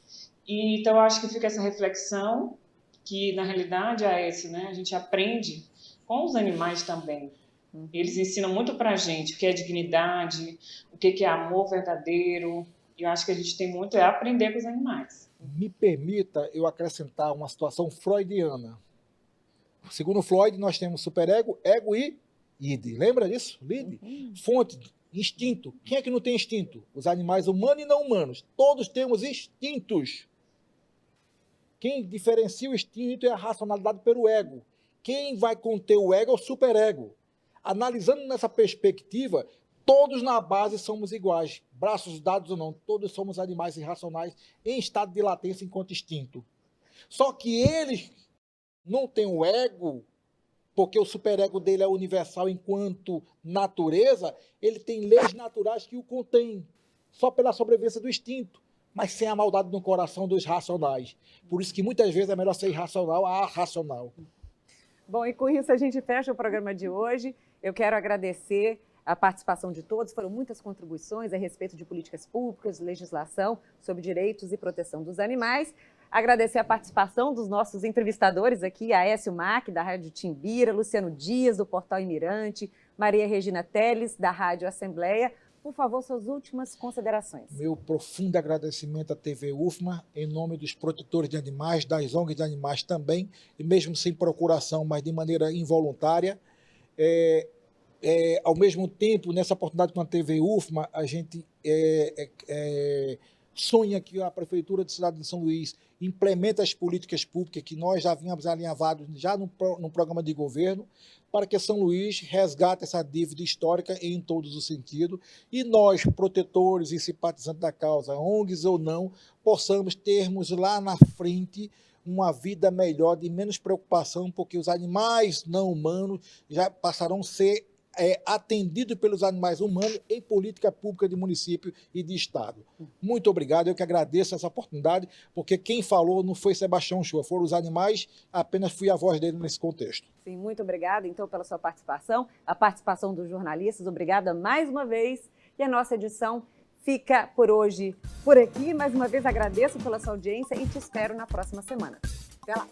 E, então, eu acho que fica essa reflexão, que na realidade é essa, né? A gente aprende com os animais também. Eles ensinam muito para a gente o que é dignidade, o que é amor verdadeiro. E eu acho que a gente tem muito a aprender com os animais. Me permita eu acrescentar uma situação freudiana. Segundo Freud, nós temos superego, ego e id. Lembra disso? Id? Fonte, instinto. Quem é que não tem instinto? Os animais humanos e não humanos. Todos temos instintos. Quem diferencia o instinto é a racionalidade pelo ego. Quem vai conter o ego é o superego. Analisando nessa perspectiva, todos na base somos iguais. Braços dados ou não, todos somos animais irracionais em estado de latência enquanto instinto. Só que eles não têm o ego, porque o superego dele é universal enquanto natureza, ele tem leis naturais que o contêm, só pela sobrevivência do instinto, mas sem a maldade no coração dos racionais. Por isso que muitas vezes é melhor ser irracional a racional. Bom, e com isso a gente fecha o programa de hoje. Eu quero agradecer a participação de todos. Foram muitas contribuições a respeito de políticas públicas, legislação sobre direitos e proteção dos animais. Agradecer a participação dos nossos entrevistadores aqui, Aécio Mac, da Rádio Timbira, Luciano Dias, do Portal Imirante, Maria Regina Teles, da Rádio Assembleia. Por favor, suas últimas considerações. Meu profundo agradecimento à TV UFMA, em nome dos protetores de animais, das ONGs de animais também, e mesmo sem procuração, mas de maneira involuntária. Ao mesmo tempo, nessa oportunidade com a TV UFMA, a gente sonha que a Prefeitura de Cidade de São Luís implemente as políticas públicas que nós já vínhamos alinhavados já no programa de governo, para que São Luís resgate essa dívida histórica em todos os sentidos, e nós, protetores e simpatizantes da causa, ONGs ou não, possamos termos lá na frente uma vida melhor, de menos preocupação, porque os animais não humanos já passarão a ser atendido pelos animais humanos em política pública de município e de estado. Muito obrigado, eu que agradeço essa oportunidade, porque quem falou não foi Sebastião Shoa, foram os animais, apenas fui a voz dele nesse contexto. Sim, muito obrigada, então, pela sua participação, a participação dos jornalistas, obrigada mais uma vez, e a nossa edição fica por hoje por aqui. Mais uma vez agradeço pela sua audiência e te espero na próxima semana. Até lá!